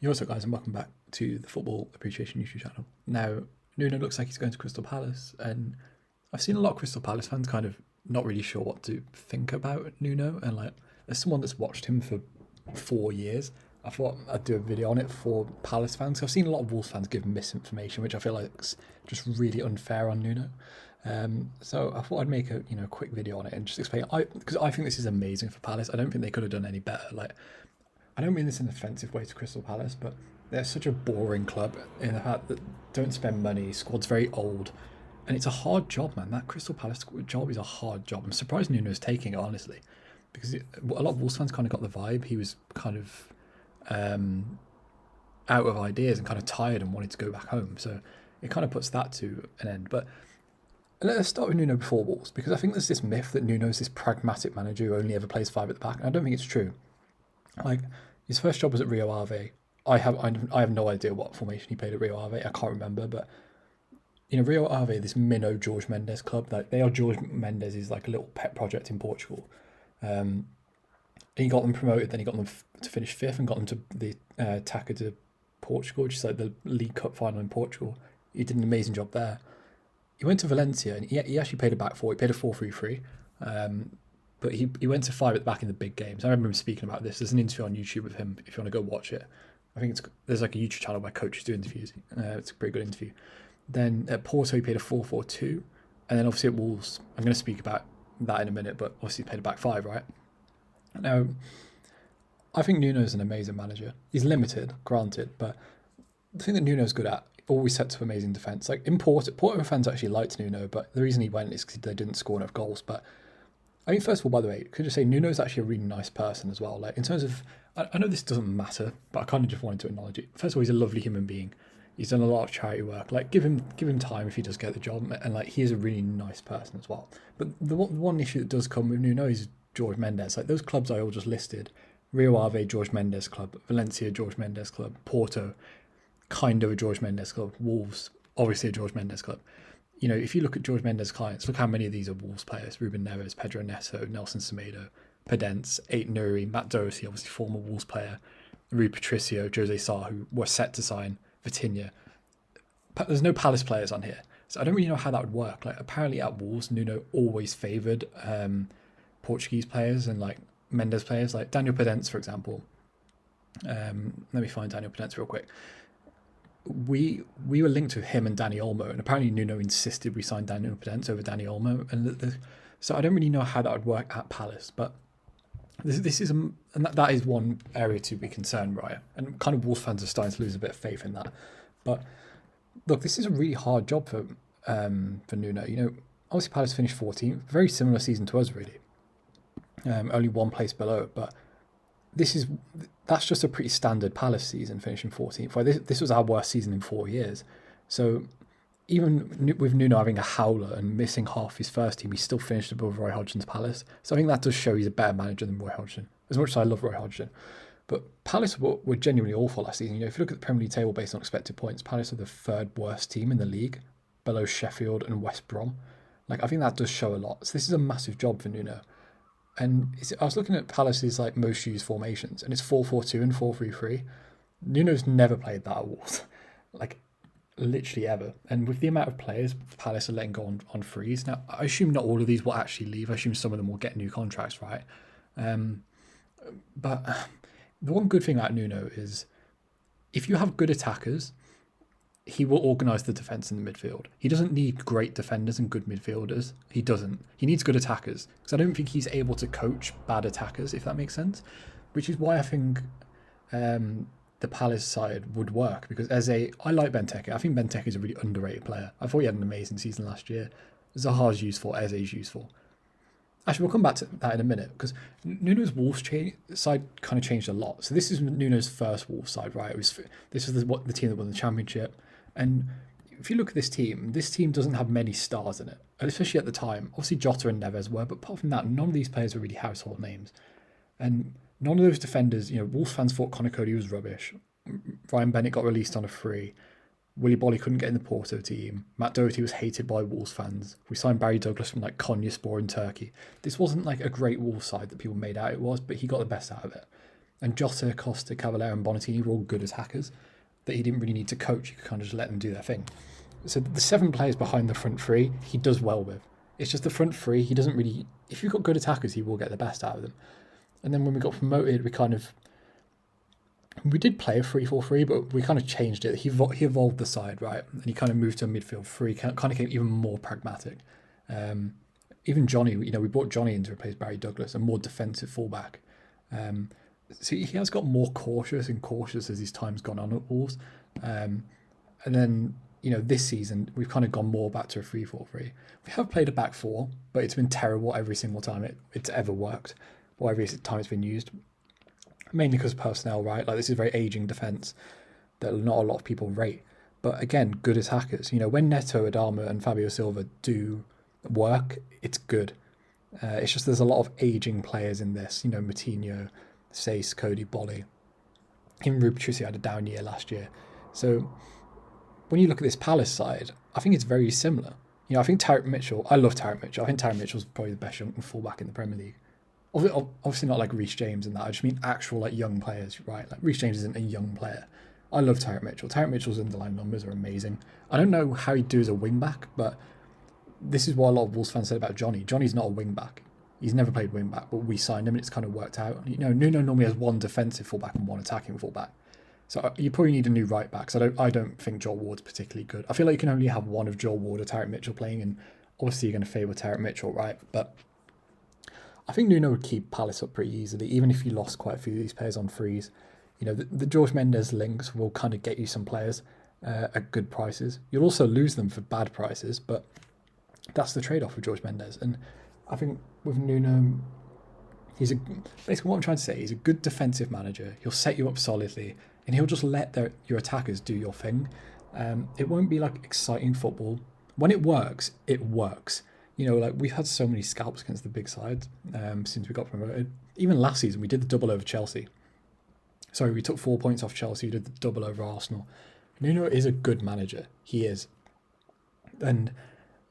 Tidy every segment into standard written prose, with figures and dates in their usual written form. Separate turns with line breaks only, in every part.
Yo, what's up, guys, and welcome back to the Football Appreciation YouTube channel. Now, Nuno looks like he's going to Crystal Palace, and I've seen a lot of Crystal Palace fans kind of not really sure what to think about Nuno. And like, as someone that's watched him for 4 years, I thought I'd do a video on it for Palace fans. I've seen a lot of Wolves fans give misinformation, which I feel like is just really unfair on Nuno. So I thought I'd make a quick video on it and just explain. Because I think this is amazing for Palace. I don't think they could have done any better. Like, I don't mean this in an offensive way to Crystal Palace, but they're such a boring club in the fact that don't spend money, squad's very old, and it's a hard job, man. That Crystal Palace job is a hard job. I'm surprised Nuno's taking it, honestly, because a lot of Wolves fans kind of got the vibe he was kind of out of ideas and kind of tired and wanted to go back home. So it kind of puts that to an end. But let's start with Nuno before Wolves, because I think there's this myth that Nuno's this pragmatic manager who only ever plays five at the back, and I don't think it's true. Like, his first job was at Rio Ave. I have no idea what formation he played at Rio Ave. I can't remember, but Rio Ave, this minnow George Mendes club, like they are George Mendes' like a little pet project in Portugal. He got them promoted, then he got them to finish fifth and got them to the Taça de Portugal, which is like the League Cup final in Portugal. He did an amazing job there. He went to Valencia and he actually played a back four. He played a 4-3-3. But he went to five at the back in the big games. I remember him speaking about this. There's an interview on YouTube with him if you want to go watch it. I think there's like a YouTube channel where coaches do interviews. It's a pretty good interview. Then at Porto he played a 4-4-2, and then obviously at Wolves, I'm going to speak about that in a minute, but obviously he played a back five, right? Now, I think Nuno's an amazing manager. He's limited, granted, but the thing that Nuno's good at, always sets up amazing defence. Like in Porto fans actually liked Nuno, but the reason he went is because they didn't score enough goals. But I mean, first of all, by the way, could you say Nuno's actually a really nice person as well? Like in terms of, I know this doesn't matter, but I kind of just wanted to acknowledge it. First of all, he's a lovely human being. He's done a lot of charity work. Like give him time if he does get the job, and like he is a really nice person as well. But the one issue that does come with Nuno is George Mendes. Like those clubs I all just listed: Rio Ave, George Mendes club; Valencia, George Mendes club; Porto, kind of a George Mendes club; Wolves, obviously a George Mendes club. If you look at George Mendes' clients, look how many of these are Wolves players: Ruben Neves, Pedro Neto, Nelson Semedo, Pedence, Ait Nouri, Matt Doherty, obviously former Wolves player, Rui Patricio, Jose Sa, who were set to sign, Vitinha. There's no Palace players on here, so I don't really know how that would work. Like apparently at Wolves, Nuno always favoured Portuguese players and like Mendes players, like Daniel Pedence, for example. Let me find Daniel Pedence real quick. We were linked to him and Dani Olmo, and apparently Nuno insisted we sign Daniel Pedence over Dani Olmo, and so I don't really know how that would work at Palace, but this is and that is one area to be concerned, right? And kind of Wolves fans are starting to lose a bit of faith in that. But look, this is a really hard job for Nuno. Obviously Palace finished 14th, very similar season to us, really. Only one place below, but that's just a pretty standard Palace season, finishing 14th. Well, this was our worst season in 4 years. So even with Nuno having a howler and missing half his first team, he still finished above Roy Hodgson's Palace. So I think that does show he's a better manager than Roy Hodgson, as much as I love Roy Hodgson. But Palace were genuinely awful last season. If you look at the Premier League table based on expected points, Palace are the third worst team in the league, below Sheffield and West Brom. Like, I think that does show a lot. So this is a massive job for Nuno. And I was looking at Palace's like most used formations, and it's 4-4-2 and 4-3-3. Nuno's never played that at Wolves, like literally ever. And with the amount of players Palace are letting go on frees, now I assume not all of these will actually leave. I assume some of them will get new contracts, right? But the one good thing about Nuno is if you have good attackers, he will organise the defence in the midfield. He doesn't need great defenders and good midfielders. He doesn't. He needs good attackers. Because I don't think he's able to coach bad attackers, if that makes sense. Which is why I think the Palace side would work. Because I like Benteke. I think Benteke is a really underrated player. I thought he had an amazing season last year. Zaha's useful. Eze's useful. Actually, we'll come back to that in a minute. Because Nuno's Wolves side kind of changed a lot. So this is Nuno's first Wolves side, right? This was the team that won the championship. And if you look at this team doesn't have many stars in it, especially at the time. Obviously, Jota and Neves were, but apart from that, none of these players are really household names. And none of those defenders, Wolves fans thought Conor Cody was rubbish. Ryan Bennett got released on a free. Willy Bolly couldn't get in the Porto team. Matt Doherty was hated by Wolves fans. We signed Barry Douglas from like Konyaspor in Turkey. This wasn't like a great Wolves side that people made out it was, but he got the best out of it. And Jota, Costa, Cavallero and Bonatini were all good as hackers that he didn't really need to coach. He could kind of just let them do their thing. So the 7 players behind the front 3, he does well with. It's just the front 3, he doesn't really... If you've got good attackers, he will get the best out of them. And then when we got promoted, we did play a 3-4-3, but we kind of changed it. He evolved the side, right? And he kind of moved to a midfield 3, kind of became even more pragmatic. Even Johnny, we brought Johnny in to replace Barry Douglas, a more defensive fullback. So he has got more cautious as his time's gone on at Wolves. And then, this season, we've kind of gone more back to a 3-4-3. We have played a back 4, but it's been terrible every single time it's ever worked, or every time it's been used. Mainly because of personnel, right? Like, this is a very ageing defence that not a lot of people rate. But again, good attackers. When Neto, Adama and Fabio Silva do work, it's good. It's just there's a lot of ageing players in this. Moutinho, Sace, Cody, Bolly. Even Rui Patricio had a down year last year. So when you look at this Palace side, I think it's very similar. I think Tarek Mitchell, I love Tarek Mitchell. I think Tarek Mitchell's probably the best young fullback in the Premier League. Obviously not like Reece James and that. I just mean actual like young players, right? Like Reece James isn't a young player. I love Tarek Mitchell. Tarek Mitchell's underlying numbers are amazing. I don't know how he'd do as a wing back, but this is what a lot of Wolves fans said about Johnny. Johnny's not a wing back. He's never played wing back, but we signed him and it's kind of worked out. Nuno normally has 1 defensive fullback and 1 attacking fullback. So you probably need a new right back. So I don't think Joel Ward's particularly good. I feel like you can only have one of Joel Ward or Tarek Mitchell playing, and obviously you're going to favour Tarek Mitchell, right? But I think Nuno would keep Palace up pretty easily, even if you lost quite a few of these players on frees. The George Mendes links will kind of get you some players at good prices. You'll also lose them for bad prices, but that's the trade-off with George Mendes. And I think with Nuno, basically what I'm trying to say, he's a good defensive manager. He'll set you up solidly, and he'll just let your attackers do your thing. It won't be like exciting football. When it works, it works. We've had so many scalps against the big sides since we got promoted. Even last season, we did the double over Chelsea. Sorry, we took 4 points off Chelsea. We did the double over Arsenal. Nuno is a good manager. He is. And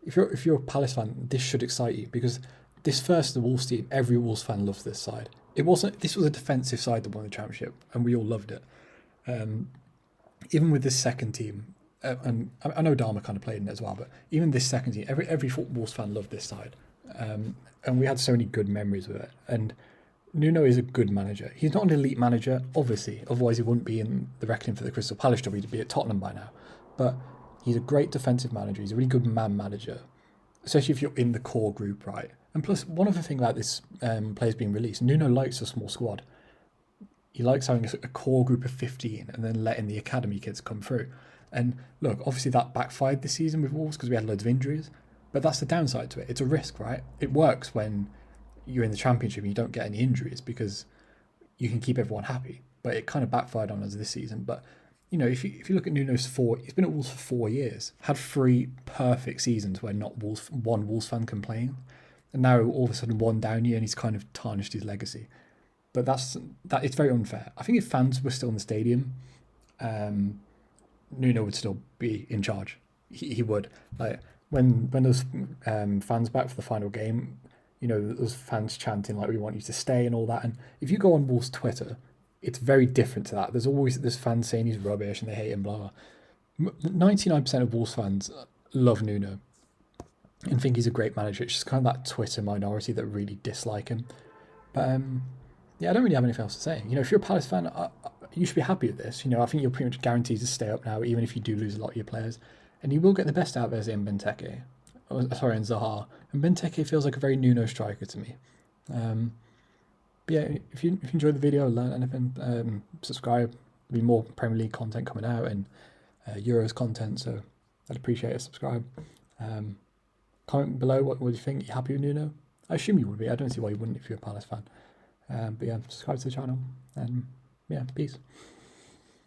if you're a Palace fan, this should excite you, because this first, the Wolves team, every Wolves fan loves this side. This was a defensive side that won the Championship, and we all loved it. Even with this second team, and I know Dharma kind of played in it as well, but even this second team, every Wolves fan loved this side. And we had so many good memories with it. And Nuno is a good manager. He's not an elite manager, obviously, otherwise he wouldn't be in the reckoning for the Crystal Palace job. He'd be at Tottenham by now. But he's a great defensive manager. He's a really good man manager, especially if you're in the core group, right? And plus, one other thing about this players being released, Nuno likes a small squad. He likes having a core group of 15 and then letting the academy kids come through. And look, obviously that backfired this season with Wolves because we had loads of injuries, but that's the downside to it. It's a risk, right? It works when you're in the Championship and you don't get any injuries because you can keep everyone happy, but it kind of backfired on us this season. But if you look at Nuno's he's been at Wolves for 4 years, had 3 perfect seasons where not one Wolves fan complained, and now all of a sudden 1 down year and he's kind of tarnished his legacy. But it's very unfair. I think if fans were still in the stadium, Nuno would still be in charge. He would. Like when those fans back for the final game, those fans chanting like, "We want you to stay" and all that. And if you go on Wolves Twitter, it's very different to that. There's always this fans saying he's rubbish and they hate him, blah, blah. 99% of Wolves fans love Nuno and think he's a great manager. It's just kind of that Twitter minority that really dislike him. But yeah, I don't really have anything else to say. If you're a Palace fan, you should be happy with this. I think you're pretty much guaranteed to stay up now, even if you do lose a lot of your players. And you will get the best out of Eze and Benteke. And Zaha. And Benteke feels like a very Nuno striker to me. But yeah, if you enjoyed the video, learn anything, subscribe. There'll be more Premier League content coming out and Euros content, so I'd appreciate it. Subscribe. Comment below what you think. You happy with Nuno? I assume you would be. I don't see why you wouldn't if you're a Palace fan. But yeah, subscribe to the channel, and yeah, peace.